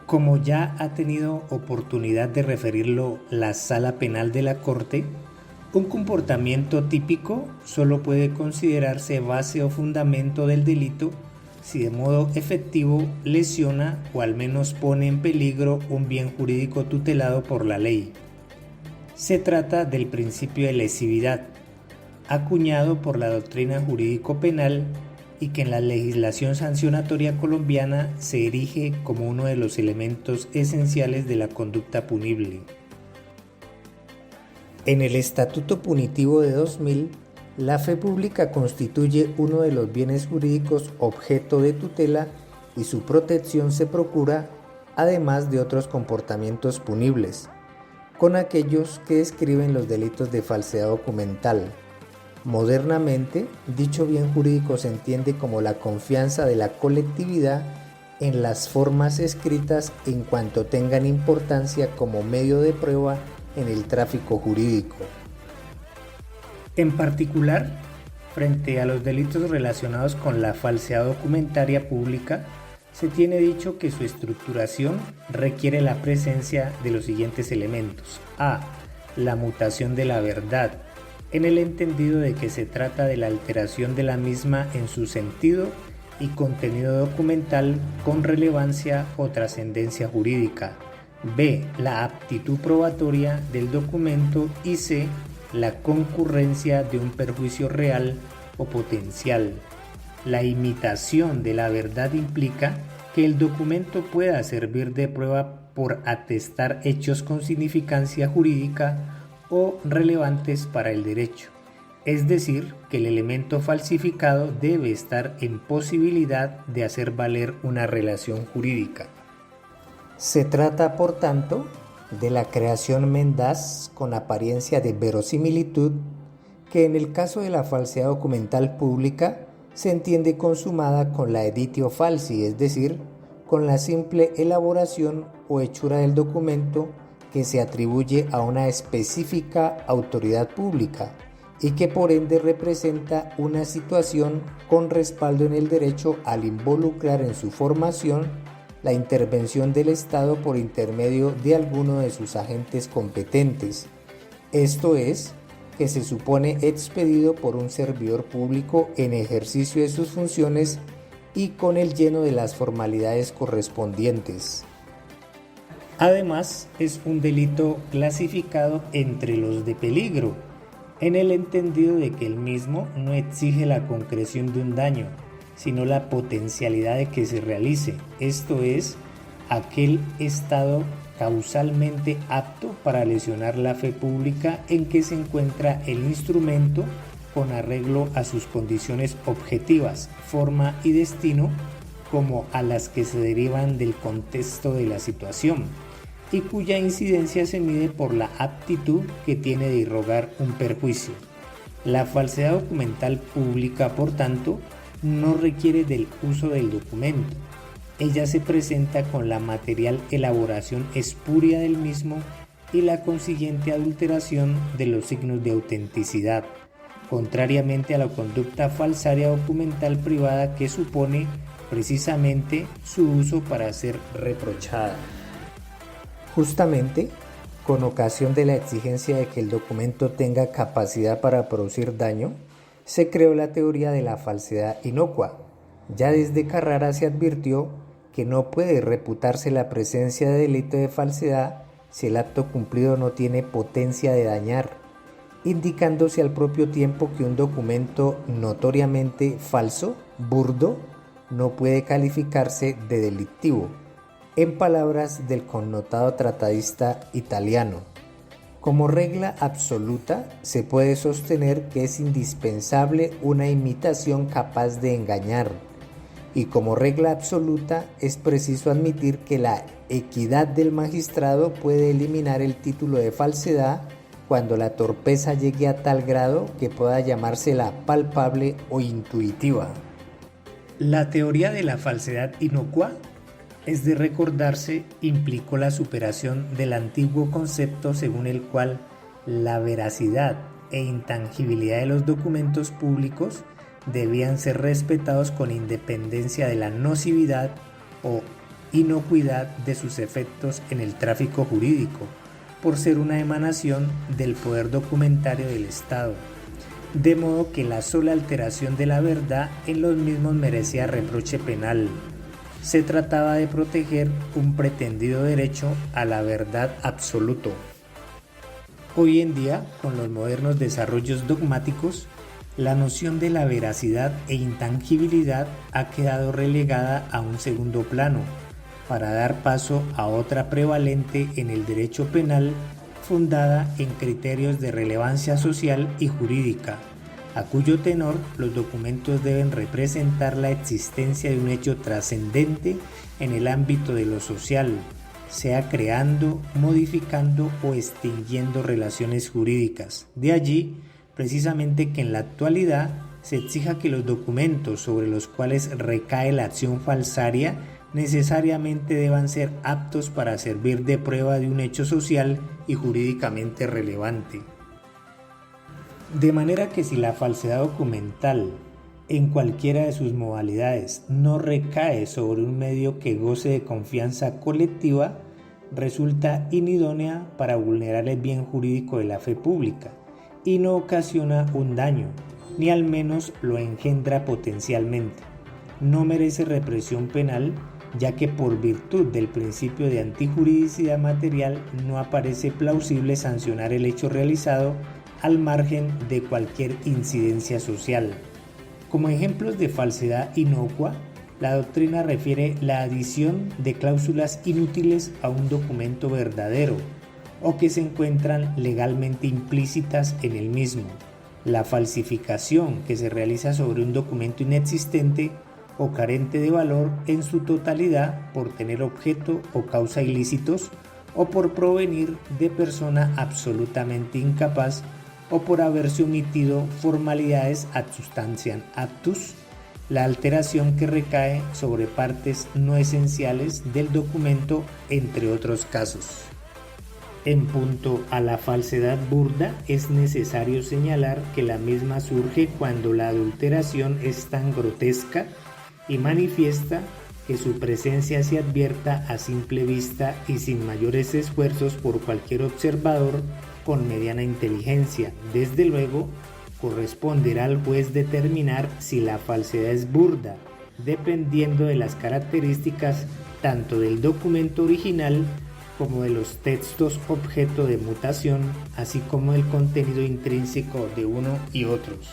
Como ya ha tenido oportunidad de referirlo la Sala Penal de la Corte, un comportamiento típico solo puede considerarse base o fundamento del delito si de modo efectivo lesiona o al menos pone en peligro un bien jurídico tutelado por la ley. Se trata del principio de lesividad, acuñado por la doctrina jurídico-penal y que en la legislación sancionatoria colombiana se erige como uno de los elementos esenciales de la conducta punible. En el Estatuto Punitivo de 2000, la fe pública constituye uno de los bienes jurídicos objeto de tutela y su protección se procura, además de otros comportamientos punibles, con aquellos que describen los delitos de falsedad documental. Modernamente, dicho bien jurídico se entiende como la confianza de la colectividad en las formas escritas en cuanto tengan importancia como medio de prueba en el tráfico jurídico. En particular, frente a los delitos relacionados con la falsedad documentaria pública, se tiene dicho que su estructuración requiere la presencia de los siguientes elementos. A. La mutación de la verdad, en el entendido de que se trata de la alteración de la misma en su sentido y contenido documental con relevancia o trascendencia jurídica. B. La aptitud probatoria del documento y C. La concurrencia de un perjuicio real o potencial. La imitación de la verdad implica que el documento pueda servir de prueba por atestar hechos con significancia jurídica o relevantes para el derecho, es decir, que el elemento falsificado debe estar en posibilidad de hacer valer una relación jurídica. Se trata, por tanto, de la creación mendaz con apariencia de verosimilitud, que en el caso de la falsedad documental pública se entiende consumada con la editio falsi, es decir, con la simple elaboración o hechura del documento que se atribuye a una específica autoridad pública y que por ende representa una situación con respaldo en el derecho al involucrar en su formación la intervención del Estado por intermedio de alguno de sus agentes competentes, esto es, que se supone expedido por un servidor público en ejercicio de sus funciones y con el lleno de las formalidades correspondientes. Además, es un delito clasificado entre los de peligro, en el entendido de que el mismo no exige la concreción de un daño, sino la potencialidad de que se realice, esto es, aquel estado causalmente apto para lesionar la fe pública en que se encuentra el instrumento con arreglo a sus condiciones objetivas, forma y destino, como a las que se derivan del contexto de la situación, y cuya incidencia se mide por la aptitud que tiene de irrogar un perjuicio. La falsedad documental pública, por tanto, no requiere del uso del documento. Ella se presenta con la material elaboración espuria del mismo y la consiguiente adulteración de los signos de autenticidad, contrariamente a la conducta falsaria documental privada que supone precisamente su uso para ser reprochada. Justamente, con ocasión de la exigencia de que el documento tenga capacidad para producir daño, se creó la teoría de la falsedad inocua. Ya desde Carrara se advirtió que no puede reputarse la presencia de delito de falsedad si el acto cumplido no tiene potencia de dañar, indicándose al propio tiempo que un documento notoriamente falso, burdo, no puede calificarse de delictivo. En palabras del connotado tratadista italiano, como regla absoluta se puede sostener que es indispensable una imitación capaz de engañar, y como regla absoluta es preciso admitir que la equidad del magistrado puede eliminar el título de falsedad cuando la torpeza llegue a tal grado que pueda llamársela palpable o intuitiva. La teoría de la falsedad inocua, es de recordarse, implicó la superación del antiguo concepto según el cual la veracidad e intangibilidad de los documentos públicos debían ser respetados con independencia de la nocividad o inocuidad de sus efectos en el tráfico jurídico, por ser una emanación del poder documentario del Estado, de modo que la sola alteración de la verdad en los mismos merecía reproche penal. Se trataba de proteger un pretendido derecho a la verdad absoluto. Hoy en día, con los modernos desarrollos dogmáticos, la noción de la veracidad e intangibilidad ha quedado relegada a un segundo plano, para dar paso a otra prevalente en el derecho penal fundada en criterios de relevancia social y jurídica, a cuyo tenor los documentos deben representar la existencia de un hecho trascendente en el ámbito de lo social, sea creando, modificando o extinguiendo relaciones jurídicas. De allí, precisamente, que en la actualidad se exija que los documentos sobre los cuales recae la acción falsaria necesariamente deban ser aptos para servir de prueba de un hecho social y jurídicamente relevante. De manera que si la falsedad documental, en cualquiera de sus modalidades, no recae sobre un medio que goce de confianza colectiva, resulta inidónea para vulnerar el bien jurídico de la fe pública y no ocasiona un daño, ni al menos lo engendra potencialmente. No merece represión penal, ya que por virtud del principio de antijuridicidad material no aparece plausible sancionar el hecho realizado al margen de cualquier incidencia social. Como ejemplos de falsedad inocua, la doctrina refiere la adición de cláusulas inútiles a un documento verdadero o que se encuentran legalmente implícitas en el mismo, la falsificación que se realiza sobre un documento inexistente o carente de valor en su totalidad por tener objeto o causa ilícitos o por provenir de persona absolutamente incapaz o por haberse omitido formalidades ad substantiam actus, la alteración que recae sobre partes no esenciales del documento, entre otros casos. En punto a la falsedad burda, es necesario señalar que la misma surge cuando la adulteración es tan grotesca y manifiesta que su presencia se advierta a simple vista y sin mayores esfuerzos por cualquier observador con mediana inteligencia. Desde luego, corresponderá al juez determinar si la falsedad es burda, dependiendo de las características tanto del documento original como de los textos objeto de mutación, así como del contenido intrínseco de uno y otros.